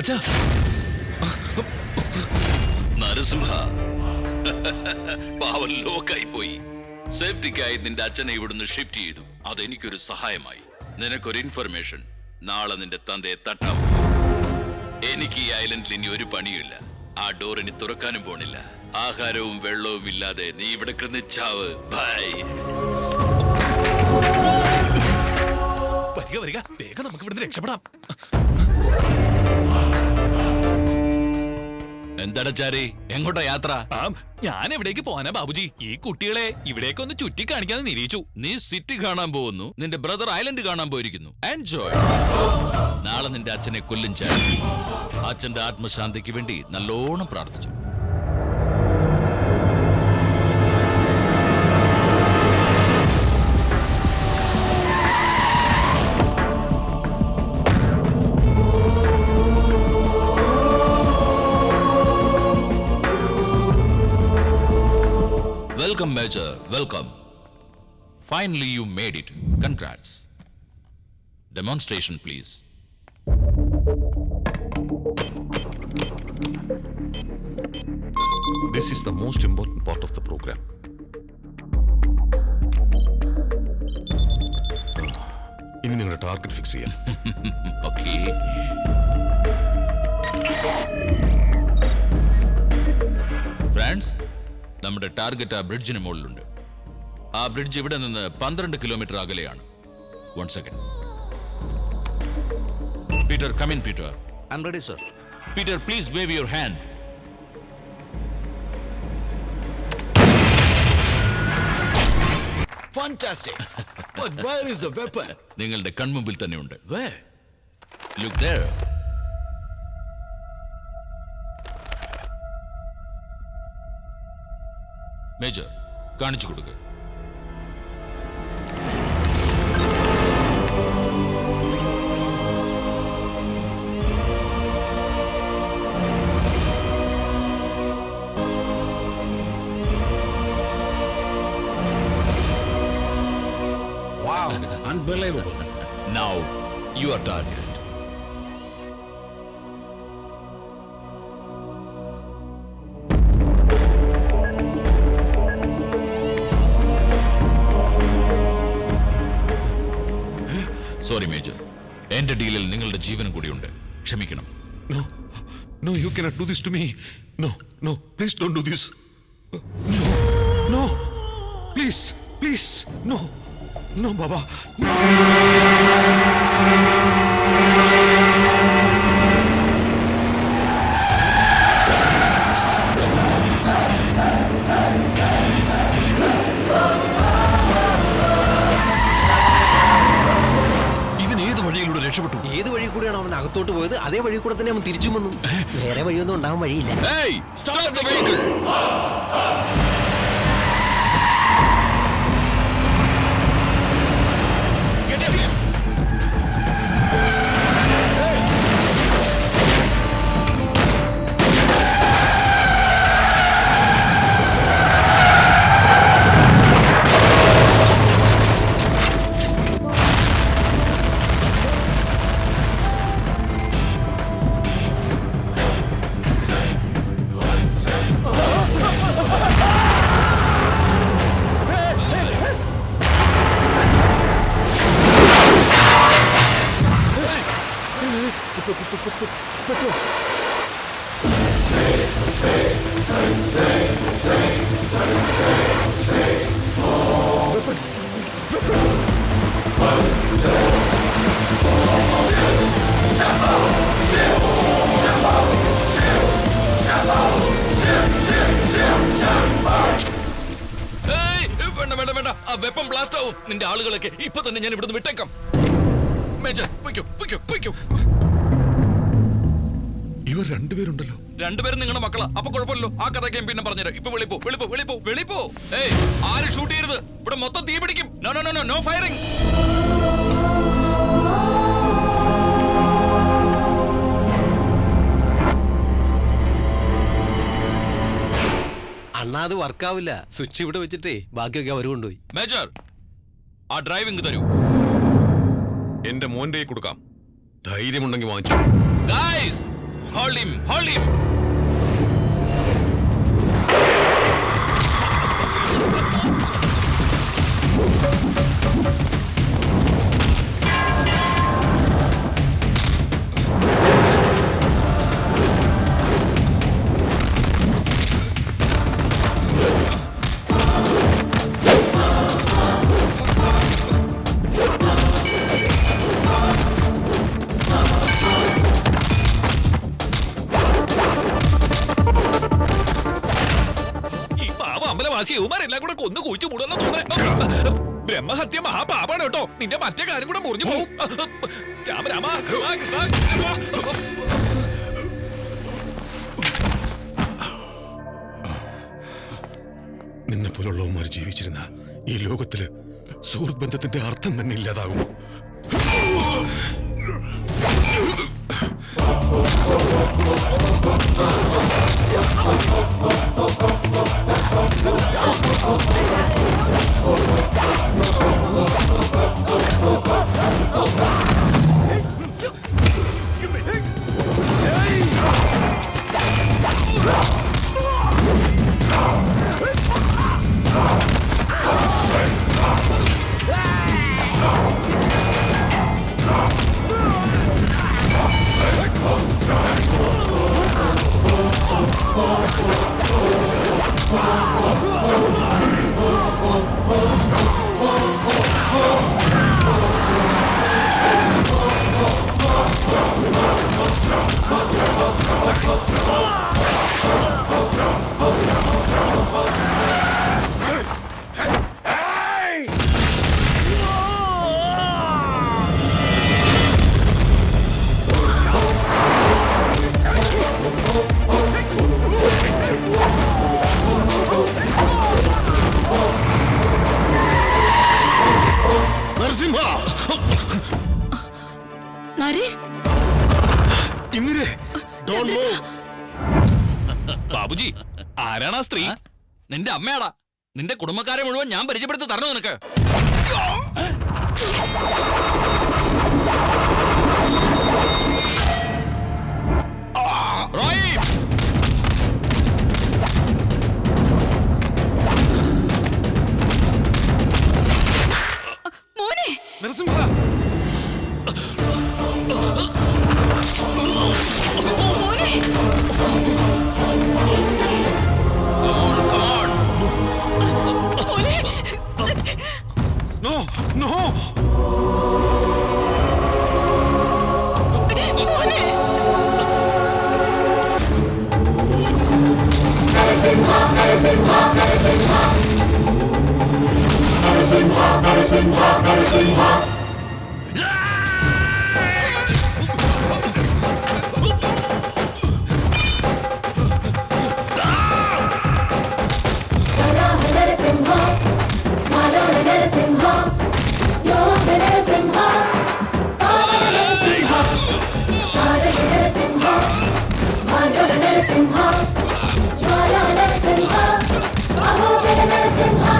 അച്ഛാ നരസിംഹ പാവൻ ലോക്കായി പോയി. സേഫ്റ്റിക്കായി നിന്റെ അച്ഛനെ ഇവിടുന്ന് ഷിഫ്റ്റ് ചെയ്തു. അതെനിക്കൊരു സഹായമായി. നിനക്കൊരു ഇൻഫർമേഷൻ, നാളെ നിന്റെ തന്തയെ തട്ടാം. എനിക്ക് ഈ ഐലൻഡിൽ ഇനി ഒരു പണിയില്ല. ആ ഡോർ ഇനി തുറക്കാനും പോണില്ല. ആഹാരവും വെള്ളവും ഇല്ലാതെ നീ ഇവിടെ കിടന്നിച്ചാവ്. ബൈ. വരിക വരിക, വേഗം നമുക്ക് ഇവിടുന്ന് രക്ഷപ്പെടാം. എന്താടാ ചാരി, എങ്ങോട്ടാ യാത്ര? ഞാൻ എവിടേക്ക് പോവാനാ ബാബുജി? ഈ കുട്ടികളെ ഇവിടേക്ക് ഒന്ന് ചുറ്റി കാണിക്കാന്ന് നിരീക്ഷിച്ചു. നീ സിറ്റി കാണാൻ പോകുന്നു, നിന്റെ ബ്രദർ ഐലൻഡ് കാണാൻ പോയിരിക്കുന്നു. എൻജോയ്. നാളെ നിന്റെ അച്ഛനെ കൊല്ലും ചാരി. അച്ഛന്റെ ആത്മശാന്തിക്ക് വേണ്ടി നല്ലോണം പ്രാർത്ഥിച്ചു. Welcome, Major. Welcome. Finally, you made it. Congrats. Demonstration, please. This is the most important part of the program. ഇനി നിങ്ങളുടെ ടാർഗറ്റ് ഫിക്സ് ചെയ്യാം. Okay. Friends, നമ്മുടെ ടാർഗറ്റ് ആ ബ്രിഡ്ജിന് മുകളിലുണ്ട്. ആ ബ്രിഡ്ജ് ഇവിടെ നിന്ന് 12 കിലോമീറ്റർ അകലെയാണ്. 1 second. Peter, come in, Peter. I'm ready, sir. Peter, please wave your hand. Fantastic. But where is the weapon? നിങ്ങളുടെ കൺമുമ്പിൽ തന്നെയുണ്ട്. Where? Look there. മേജർ, കാണിച്ചു കൊടുക്കുക. Wow, unbelievable. Now, your target. Sorry major, എന്റെ ഡീലിൽ നിങ്ങളുടെ ജീവനും കൂടിയുണ്ട്. ക്ഷമിക്കണം. No, no, you cannot do this to me. No, no, please don't do this. No, no, please, please, no, no, Baba. No. രക്ഷപ്പെട്ടു. ഏത് വഴി കൂടെയാണ് അവൻ അകത്തോട്ട് പോയത് അതേ വഴി കൂടെ തന്നെ അവൻ തിരിച്ചു വന്നു. വേറെ വഴിയൊന്നും ഉണ്ടാവാൻ വഴിയില്ല. Hey, stop the vehicle. Get in. Weapon blast ആവും. നിന്റെ ആളുകളൊക്കെ ഇപ്പൊ തന്നെ ഞാൻ ഇവിടുന്ന് വിട്ടേക്കാം. മേജർ, പൊയ്ക്കോ. ഇവർ രണ്ടുപേരുണ്ടല്ലോ. രണ്ടുപേരും നിങ്ങളുടെ മക്കളാ. അപ്പൊ കുഴപ്പമില്ലല്ലോ. ആ കഥയൊക്കെ പിന്നെ പറഞ്ഞുതരാം. ഇപ്പൊ വെളിപ്പോ. ഏയ്, ആരും ഷൂട്ട് ചെയ്യരുത്. ഇവിടെ മൊത്തം തീ പിടിക്കും. No firing. അണ്ണാ അത് വർക്കാവില്ല. സ്വിച്ച് ഇവിടെ വെച്ചിട്ടേ ബാക്കിയൊക്കെ അവർ കൊണ്ടുപോയി. മേജർ, ആ ഡ്രൈവിംഗ് തരൂ. എന്റെ മോന്റെ കൊടുക്കാം. ധൈര്യമുണ്ടെങ്കിൽ വാങ്ങിച്ചു. Guys, Hold him! Hold him! ഈ പാവ അമ്പലവാസി യവന്മാരെല്ലാം കൂടെ കൊന്നു കുഴിച്ചു മൂടുന്ന തോന്നേ. ബ്രഹ്മഹത്യ മഹാപാപാണ് കേട്ടോ. നിന്റെ മറ്റേ കാര്യം കൂടെ മുറിഞ്ഞു പോകും. രാമ രാമ കൃഷ്ണ കൃഷ്ണ കൃഷ്ണ. നിന്നെ പോലുള്ളവന്മാർ ജീവിച്ചിരുന്ന ഈ ലോകത്തില് സുഹൃത്ത് ബന്ധത്തിന്റെ അർത്ഥം തന്നെ ഇല്ലാതാകും. ബാബുജി, ആരാണ് ആ സ്ത്രീ? നിന്റെ അമ്മയാടാ. നിന്റെ കുടുംബക്കാരെ മുഴുവൻ ഞാൻ പരിചയപ്പെടുത്തി തരണോ നിനക്ക്? Narasimha, no, no. Narasimha, Narasimha, Narasimha. Narasimha, Narasimha, Narasimha. Narasimha, Madana Narasimha, Yoga Narasimha, Pavana Narasimha, Narayana Narasimha, Madana Narasimha, Jwala Narasimha, Ahogana Narasimha.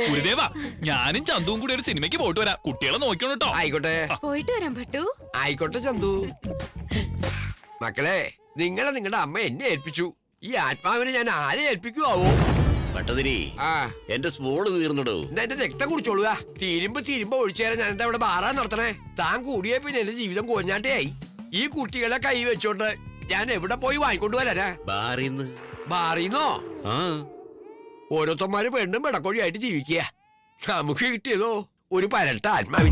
Gurudeva, ഞാനും ചന്തുവും കൂടി ഒരു സിനിമയ്ക്ക് പോയിട്ട് വരാം. കുട്ടികളെ നോക്കണം കേട്ടോ. ആയിക്കോട്ടെ, പോയിട്ട് വരാം ഭട്ടു. ആയിക്കോട്ടെ ചന്തു. മക്കളെ, നിങ്ങളെ നിങ്ങളുടെ അമ്മ എന്നെ ഏൽപ്പിച്ചു. ഈ ആത്മാവിനെ ഞാൻ ആരെ ഏൽപ്പിക്കുവോ? പട്ടതിരി, ആ, എന്റെ സ്മോള് തീർന്നിടൂ. എന്നാ എന്റെ രക്തം കുടിച്ചോളുക. തീരുമ്പോ ഒഴിച്ചേരാൻ ഞാൻ എന്താ ഇവിടെ ബാറാൻ നടത്തണേ? താൻ കൂടിയ പിന്നെ എന്റെ ജീവിതം കോഞ്ഞാട്ടയായി. ഈ കുട്ടികളെ കൈ വെച്ചോണ്ട് ഞാൻ എവിടെ പോയി വാങ്ങിക്കൊണ്ട് വരാനാ? ബാറിന്ന്. ബാറിന്നോ? ആ, ഓരോരുത്തന്മാര് പെണ്ണും പെടക്കോഴിയായിട്ട് ജീവിക്കുക. നമുക്ക് കിട്ടിയതോ ഒരു പരട്ട ആത്മാവിനെ.